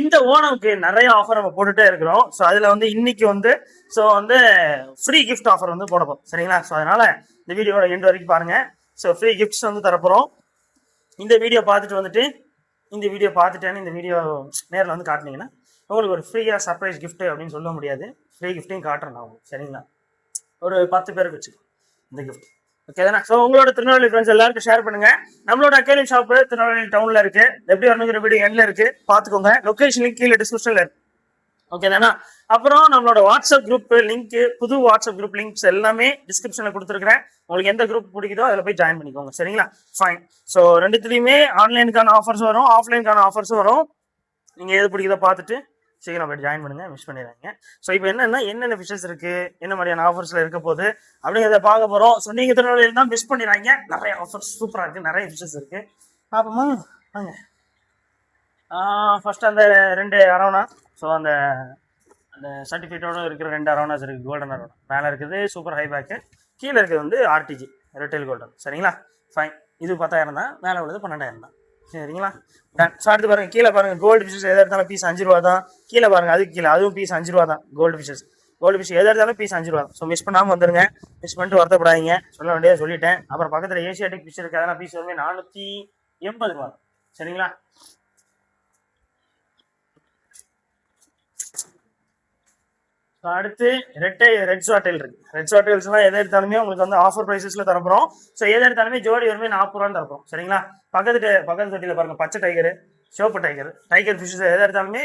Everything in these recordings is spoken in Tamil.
இந்த ஓணம்க்கு நிறைய ஆஃபர் நம்ம போட்டுட்டே இருக்கிறோம். ஸோ அதில் வந்து இன்னைக்கு வந்து ஃப்ரீ கிஃப்ட் ஆஃபர் வந்து போடப்போம், சரிங்களா? ஸோ அதனால இந்த வீடியோட எண்ட் வரைக்கும் பாருங்க. ஸோ ஃப்ரீ கிஃப்ட்ஸ் வந்து தரப்போகிறோம். இந்த வீடியோ பார்த்துட்டேன்னு இந்த வீடியோ நேரில் வந்து காட்டினீங்கன்னா உங்களுக்கு ஒரு ஃப்ரீயாக சர்ப்ரைஸ் கிஃப்ட் அப்படின்னு சொல்ல முடியாது, ஃப்ரீ கிஃப்ட்டையும் காட்டுறேன் நான் உங்களுக்கு, சரிங்களா? ஒரு 10 பேருக்கு வச்சுக்கோங்க இந்த கிஃப்ட், ஓகே தானே? ஸோ உங்களோட திருநெல்வேலி ஃப்ரெண்ட்ஸ் எல்லாருக்கும் ஷேர் பண்ணுங்க. நம்மளோட அக்வேரியம் ஷாப் திருநெல்வேலி டவுன்ல இருக்கு. எப்படி வரணுங்கிற வீடியோ எண்ட்ல இருக்கு, பாத்துக்கோங்க. லொகேஷன் லிங்க் கீழே டிஸ்கிரிப்ஷன்ல இருக்கு, ஓகே தானே? அப்புறம் நம்மளோட வாட்ஸ்அப் குரூப் லிங்க், புது வாட்ஸ்அப் குரூப் லிங்க்ஸ் எல்லாமே டிஸ்கிரிப்ஷன்ல கொடுத்துருக்கேன். உங்களுக்கு எந்த குரூப் பிடிக்குதோ அதில் போய் ஜாயின் பண்ணிக்கோங்க, சரிங்களா? ஃபைன். ஸோ ரெண்டுத்துலையுமே ஆன்லைனுக்கான ஆஃபர்ஸ் வரும், ஆஃப்லைனுக்கான ஆஃபர்ஸும் வரும். நீங்க எது பிடிக்குதோ பார்த்துட்டு சீக்கிரம் போய் ஜாயின் பண்ணுங்க, மிஸ் பண்ணிடுறாங்க. ஸோ இப்போ என்னென்ன ஃபிஷஸ் இருக்கு, என்ன மாதிரியான ஆஃபர்ஸ்ல இருக்க போகுது அப்படிங்கிறத பார்க்க போறோம். ஸோ நீங்க திருநெல்வேலியில் தான் மிஸ் பண்ணிடுறாங்க. நிறைய ஆஃபர்ஸ் சூப்பராக இருக்கு, நிறைய ஃபிஷஸ் இருக்கு. பார்ப்போமா? வாங்க. ஃபர்ஸ்ட் அந்த 2 அரோனா. ஸோ அந்த சர்டிஃபிகேட்டோட இருக்கிற 2 அரோனாஸ் இருக்கு. கோல்டன் அரோனா மேலே இருக்குது சூப்பர் ஹை பேக்கு, கீழே இருக்குது வந்து ஆர்டிஜி ரெட்டைல் கோல்டன், சரிங்களா? ஃபைன். இது 10,000 தான், மேலே உள்ளது 12,000 தான், சரிங்களா? ஸோ அடுத்து பாருங்க, கீழே பாருங்க கோல்டு ஃபிஷஸ் எதாக இருந்தாலும் பீஸ் 5 ரூபா தான். கீழே பாருங்க அதுக்கு கீழே அதுவும் பீஸ் 5 ரூபா தான். கோல்டு ஃபிஷ் எதாக இருந்தாலும் பீஸ் 5 ரூபா தான். ஸோ மிஸ் பண்ணாமல் வந்துருங்க, மிஸ் பண்ணிட்டு வருத்தப்படாதீங்க. சொல்ல வேண்டியதை சொல்லிட்டேன். அப்புறம் பக்கத்தில் ஏசியாட்டிக் ஃபிஷ் இருக்கு, அதெல்லாம் பீஸ் வந்து 480 ரூபா, சரிங்களா? அடுத்து ரெட் ஸ்வாட்டேல் இருக்கு. ரெட் ஸ்வாட்டேல்ஸ்லாம் எதை எடுத்தாலுமே உங்களுக்கு வந்து ஆஃபர் ப்ரைஸஸ்ல தரப்போம். ஸோ எதை எடுத்தாலுமே ஜோடி வருமே 40 ரூபான்னு தரப்போம், சரிங்களா? பக்கத்து தொட்டியில் பாருங்க பச்சை டைகர், சிவப்பு டைகர் ஃபிஷஸ் எதை எடுத்தாலுமே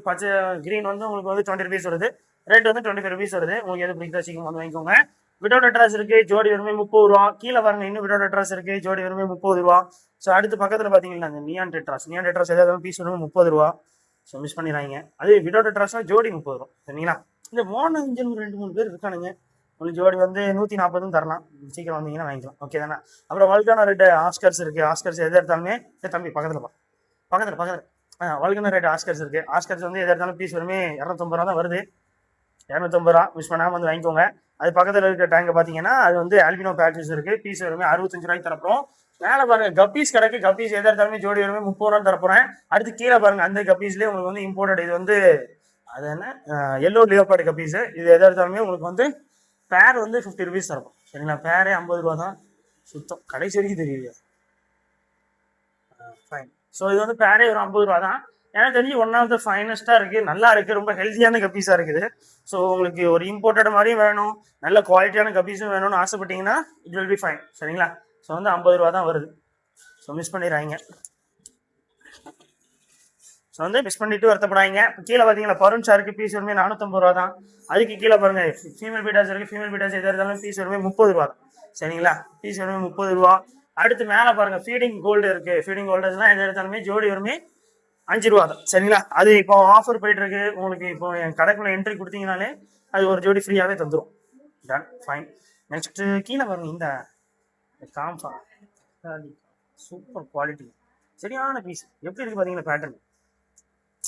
பச்சை கிரீன் வந்து உங்களுக்கு வந்து 20 ருபீஸ் வருது, ரெட் வந்து 25 ருபீஸ் வருது. உங்களுக்கு எது பிடிக்கிறதா சீக்கிரம் வந்து வாங்கிக்கோங்க. விடவுட் அட்ரஸ் இருக்கு, ஜோடி வருமே 30 ரூபா. கீழே பாருங்க இன்னும் விடவுட் அட்ரஸ் இருக்கு, ஜோடி வருமே 30 ரூபா. ஸோ அடுத்து பக்கத்தில் பார்த்தீங்கன்னா அந்த நியான் டெட்ராஸ் எதாவது பீஸ் வருமே 30 ரூபா. ஸோ மிஸ் பண்ணிடுறாங்க. அது விடவுட் அட்ரஸ்னா ஜோடி 30 ரூபா, சரிங்களா? இந்த மோனோ இன்ஜின் 2-3 பேர் இருக்கானுங்க. உங்களுக்கு ஜோடி வந்து 140 தரலாம், சீக்கிரம் வந்தீங்கன்னா வாங்கிக்கலாம், ஓகே தானே? அப்புறம் வல்கானா ரெட் ஆஸ்கர்ஸ் இருக்கு. ஆஸ்கர்ஸ் எதை எடுத்தாலுமே தம்பி பக்கத்தில் வல்கானா ரெட் ஆஸ்கர்ஸ் இருக்கு. ஆஸ்கர்ஸ் வந்து எதை எடுத்தாலும் பீஸ் வருமே 250 ரூபா தான் வருது, 250 ரூபா. மிஸ் பண்ணாமல் வந்து வாங்கிக்கோங்க. அது பக்கத்தில் இருக்க டேங்க பார்த்தீங்கன்னா அது வந்து ஆல்பினோ பேக்கேஜ் இருக்கு, பீஸ் வருமே 65 ரூபாய்க்கு தரப்போம். மேலே பாருங்க கப்பீஸ் கிடக்கு, கப்பீஸ் எதை எடுத்தாலுமே ஜோடி வருமே 30 ரூபா தரப்போறேன். அடுத்து கீழே பாருங்க அந்த கப்பீஸ்லேயே உங்களுக்கு வந்து இம்போர்ட்டட், இது வந்து அது என்ன எல்லோ லியோபார்டு கப்பீஸ். இது எதாக இருந்தாலுமே உங்களுக்கு வந்து பேர் வந்து 50 ருபீஸ் தரும், சரிங்களா? பேரே 50 ரூபா தான், சுத்தம் கடைசி வரைக்கும் தெரியுது. ஃபைன். ஸோ இது வந்து பேரே ஒரு 50 ரூபா தான். எனக்கு தெரிஞ்சு ஒன் ஆஃப் த ஃபைனஸ்டாக இருக்குது, நல்லா இருக்குது, ரொம்ப ஹெல்த்தியான கப்பீஸாக இருக்குது. ஸோ உங்களுக்கு ஒரு இம்போர்ட்டட் மாதிரியும் வேணும், நல்ல குவாலிட்டியான கப்பீஸும் வேணும்னு ஆசைப்பட்டீங்கன்னா இட் வில் பி ஃபைன், சரிங்களா? ஸோ வந்து 50 ரூபா தான் வருது. ஸோ மிஸ் பண்ணிடுறாங்க. ஸோ வந்து மிஸ் பண்ணிட்டு வருத்தப்படாங்க. கீழே பார்த்தீங்கன்னா பருண் ஷாருக்கு பீஸ் வருமே 450 ரூபா தான். அதுக்கு கீழே பாருங்க ஃபீமேல் பீட்டாஸ் இருக்கு. ஃபீமேல் பீட்டாஸ் எதாக இருந்தாலும் பீஸ் வருமே 30 ரூபா தான், சரிங்களா? பீஸ் வருமே 30 ரூபா. அடுத்து மேலே பாருங்க ஃபீடிங் கோல்டு இருக்கு. ஃபீடிங் கோல்டுலாம் எதாக எடுத்தாலுமே ஜோடி வருமே 5 ரூபா தான், சரிங்களா? அது இப்போ ஆஃபர் போயிட்டு இருக்கு. உங்களுக்கு இப்போ என் கடைக்குள்ள என்ட்ரி கொடுத்தீங்கனாலே அது ஒரு ஜோடி ஃப்ரீயாகவே தந்துடும். Ton, fine. நெக்ஸ்ட் கீழே பாருங்க இந்த காம்பா சூப்பர் குவாலிட்டி, சரியான பீஸ். எப்படி இருக்கு பார்த்தீங்கன்னா பேட்டர்ன்.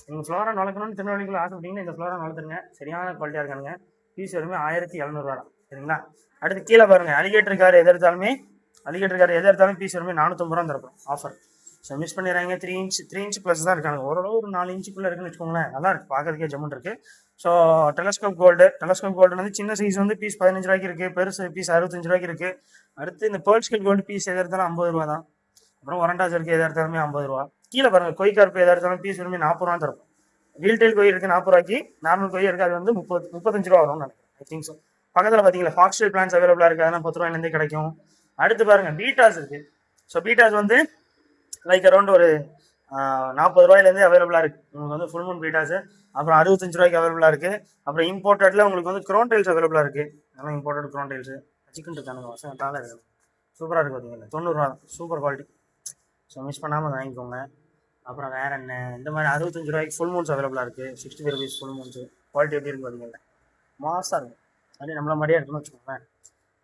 நீங்கள் ஃப்ளோரா வளர்க்கணும்னு திருநெல்வேலிக்குள்ள ஆசைப்பட்டீங்கன்னா இந்த ஃப்ளோரா வளர்த்துருங்க, சரியான குவாலிட்டியாக இருக்கானுங்க. பீஸ் வருமே 1700 ரூபா தான், சரிங்களா? அடுத்து கீழே பாருங்க அலிகேட்டர் கார் எதை எடுத்தாலும் பீஸ் வருமே 450 ரூபா தரப்போம் ஆஃபர். ஸோ மிஸ் பண்ணிடுறாங்க. 3 இன்ச் ப்ளஸ் தான் இருக்காங்க, ஓரளவு ஒரு 4 இன்ச்சுக்குள்ளே இருக்குன்னு வச்சுக்கோங்களேன். நல்லா இருக்கு, பார்க்கறதுக்கே ஜம்முன் இருக்கு. ஸோ டெலஸ்கோப் கோல்டு வந்து சின்ன சைஸ் வந்து பீஸ் 15 ரூபாய்க்கு இருக்கு, பெருசு பீஸ் 65 ரூபாய்க்கு இருக்கு. அடுத்து இந்த பேர்ல் கோல்டு பீஸ் எதாக இருந்தாலும் 50 ரூபா தான். அப்புறம் ஒரண்டாஸ் இருக்கு, எதாக இருந்தாலுமே 50 ரூபா. கீழே பாருங்க கொய் கார்ப்பு எதாக இருந்தாலும் பீஸ் வருமே 40 ரூபா தரும். வீல்டெயில் கொய் இருக்கு 40 ரூபாய்க்கு, நார்மல் கொய் இருக்கு அது வந்து 35 ரூபா வரும் ஐ திங்க் ஸோ. பக்கத்தில் பார்த்தீங்களா ஃபாக்ஸ்டெயில் பிளான்ஸ் அவைலபிளாக இருக்குது, அதெல்லாம் 10 ரூபாயிலேருந்தே கிடைக்கும். அடுத்து பாருங்க பீட்டாஸ் இருக்கு. ஸோ பீட்டாஸ் வந்து லைக் அரௌண்ட் ஒரு 40 ரூபாயிலேருந்தே அவைலபிளாக இருக்குது. உங்களுக்கு வந்து ஃபுல் மூன் பீட்டாஸ். அப்புறம் 65 ரூபாய்க்கு அவைலபிளாக இருக்குது. அப்புறம் இம்போர்ட்டட்ல உங்களுக்கு வந்து க்ரோன் டைல்ஸ் அவைலபிளாக இருக்குது. அதெல்லாம் இம்போர்ட்டட் க்ரோன் டைல்ஸ் சிக்கன் இருக்கானுங்க, வசம் தானே இருக்குது, சூப்பராக இருக்குது பார்த்தீங்கன்னா 90 ரூபா தான், சூப்பர் குவாலிட்டி. ஸோ மிஸ் பண்ணாமல் வாங்கிக்கோங்க. அப்புறம் வேறு என்ன, இந்த மாதிரி 65 ரூபாய்க்கு ஃபுல் மூன்ஸ் அவைலபிளாக இருக்குது. 65 ருபீஸ் ஃபுல் மூன்ஸு. குவாலிட்டி எப்படி இருக்குது பார்த்தீங்கன்னா மாசாக இருக்கும், அப்படியே நம்மள மாதிரியே இருக்குன்னு வச்சுக்கோங்களேன்.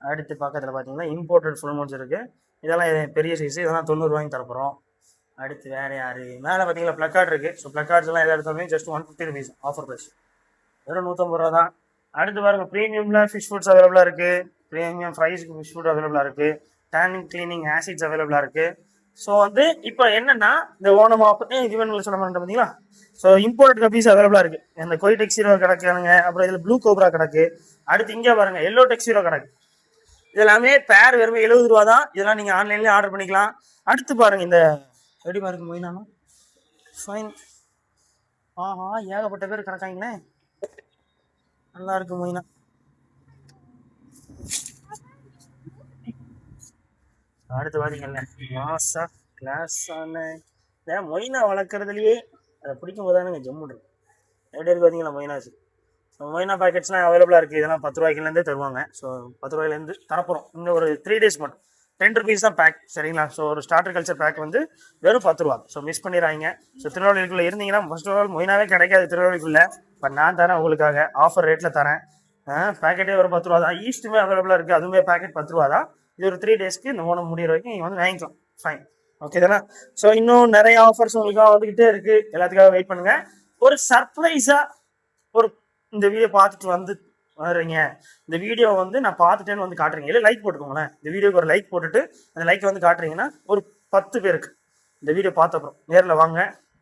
அடுத்து பக்கத்தில் பார்த்தீங்கன்னா இம்போர்ட்டட் ஃபுல் மூன்ஸ் இருக்குது. இதெல்லாம் பெரிய சைஸு, இதெல்லாம் 90 ரூபாய்க்கு தரப்போகிறோம். அடுத்து வேறு யார் மேலே பார்த்தீங்கன்னா ப்ளக்கார்ட் இருக்குது. ஸோ ப்ளக்கார்ட்ஸ் எல்லாம் எதாவது எடுத்தாலுமே ஜஸ்ட் 150 ருபீஸ் ஆஃபர் ப்ரைஸ், வெறும் 150 ரூபா தான். அடுத்து பாருங்கள் ப்ரீமியமில் ஃபிஷ் ஃபுட்ஸ் அவைலபிளாக இருக்குது. ப்ரீமியம் ஃப்ரைஸ்க்கு ஃபிஷ் ஃபுட் அவைலபிளாக இருக்குது. டேனிங் கிளீனிங் ஆசிட்ஸ் அவைலபிளாக இருக்குது. ஸோ வந்து இப்போ என்னன்னா இந்த ஓணம் ஆஃபர் ஈவெண்ட்ல சொல்ல மாட்டேன் பார்த்தீங்களா. ஸோ இம்போர்ட் கபீஸ் அவைலபிளா இருக்கு. இந்த கொய் டெக்ஸீரோ கிடக்குங்க, அப்புறம் இதுல ப்ளூ கோப்ரா கிடக்கு. அடுத்து இங்கே பாருங்க எல்லோ டெக்ஸீரோ கிடக்கு. இதெல்லாமே பேர் வெறும் 70 ரூபா தான். இதெல்லாம் நீங்க ஆன்லைன்லயே ஆர்டர் பண்ணிக்கலாம். அடுத்து பாருங்க இந்த எப்படி பாருங்க மொயினானோ ஃபைன். ஆஹா ஏகப்பட்ட பேர் கிடக்காங்களே, நல்லா இருக்கு மொயினா. அடுத்து பாத்தீங்கல்ல மாசா கிளாஸான இந்த மொயினா வளர்க்குறதுலையே அதை பிடிக்கும் போதானுங்க ஜம்மு இருக்கு. எப்படி இருக்கு பார்த்தீங்களா மொயினாச்சு. மொயினா பேக்கெட்ஸ்லாம் அவைலபிளாக இருக்குது. இதெல்லாம் 10 ரூபாய்க்குலேருந்தே தருவாங்க. ஸோ 10 ரூபாயிலேருந்து தரப்போகிறோம். இன்னும் ஒரு 3 days மட்டும் 10 rupees தான் பேக், சரிங்களா. ஸோ ஒரு ஸ்டார்டர் கல்ச்சர் பேக் வந்து வெறும் 10 ரூபா. ஸோ மிஸ் பண்ணிடுறாங்க. ஸோ திருநெல்வேலிக்குள்ளே இருந்தீங்கன்னா ஃபர்ஸ்ட் ஆஃப் ஆல் மொயினாவே கிடைக்காது திருநெல்வேலிக்குள்ளே. பட் நான் தரேன் உங்களுக்காக, ஆஃபர் ரேட்டில் தரேன். பேக்கெட்டே ஒரு 10 ரூபா தான். ஈஸ்ட்டுமே அவைலபிளாக இருக்குது, அதுவுமே பேக்கெட் 10 ரூபா தான். இது ஒரு 3 daysக்கு இந்த ஓணம் முடிகிற வரைக்கும் நீங்கள் வந்து வாங்கிக்கலாம். ஃபைன், ஓகே தானே. ஸோ இன்னும் நிறைய ஆஃபர்ஸ் உங்களுக்காக வந்துக்கிட்டே இருக்குது. எல்லாத்துக்காக வெயிட் பண்ணுங்கள். ஒரு சர்ப்ரைஸாக ஒரு இந்த வீடியோ பார்த்துட்டு வர்றீங்க, இந்த வீடியோ வந்து நான் பார்த்துட்டேன்னு வந்து காட்டுறீங்க, இல்லை லைக் போட்டுக்கோங்களேன். இந்த வீடியோக்கு ஒரு லைக் போட்டுட்டு அந்த லைக் வந்து காட்டுறீங்கன்னா ஒரு 10 பேருக்கு இந்த வீடியோ பார்த்த அப்புறம் நேரில் வாங்க,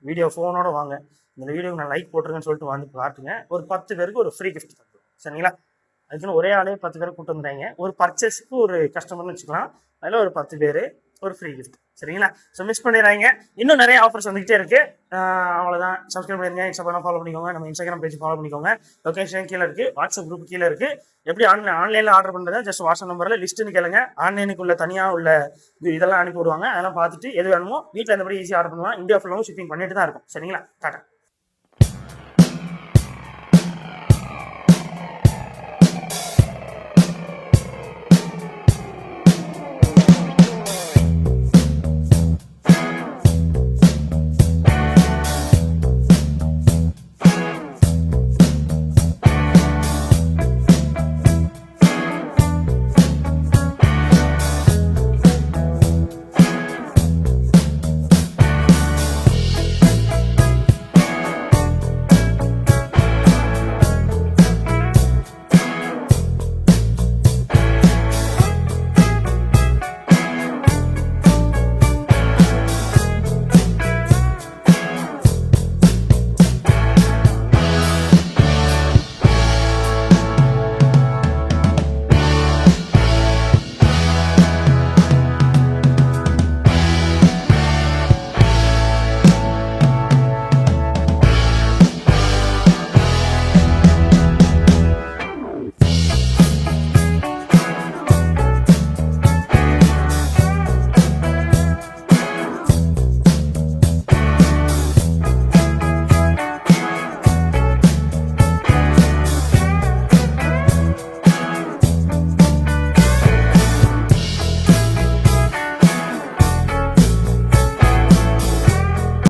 வீடியோ ஃபோனோட வாங்க, இந்த வீடியோக்கு நான் லைக் போட்டுருக்கேன்னு சொல்லிட்டு வந்து காட்டுங்க. ஒரு 10 பேருக்கு ஒரு ஃப்ரீ கிஃப்ட் தருவோம், சரிங்களா. அதுக்குன்னு ஒரே ஆளே 10 பேரை கூப்பிட்டு வந்துடுறாங்க. ஒரு பர்ச்சேஸ்க்கு ஒரு கஸ்டமர்னு வச்சுக்கலாம். அதில் ஒரு 10 பேர் ஒரு ஃப்ரீ கிஃப்ட், சரிங்களா. ஸோ மிஸ் பண்ணிடுறாங்க. இன்னும் நிறைய ஆஃபர்ஸ் வந்துகிட்டே இருக்கு. அவ்வளோதான். சப்ஸ்கிரைப் பண்ணிருங்க, இன்ஸ்டாகிராம் ஃபாலோ பண்ணிக்கோங்க, நம்ம இன்ஸ்டாகிராம் பேஜ் ஃபாலோ பண்ணிக்கோங்க. லொகேஷன் கீழே இருக்கு, வாட்ஸ்அப் குரூப் கீழே இருக்கு. எப்படி ஆன்லைனில் ஆர்டர் பண்ணுறதா ஜஸ்ட் வாட்ஸ்அப் நம்பரில் லிஸ்ட்டுன்னு கேளுங்க. ஆன்லைனுக்குள்ள தனியாக உள்ள இதெல்லாம் அனுப்பி விடுவாங்க. அதெல்லாம் பார்த்துட்டு எது வேணுமோ வீட்டில் இருந்தபடி ஈஸியாக ஆர்டர் பண்ணுவாங்க. இந்தியா ஃபுல்லாகவும் ஷிப்பிங் பண்ணிட்டு தான் இருக்கும், சரிங்களா. டாட்டா.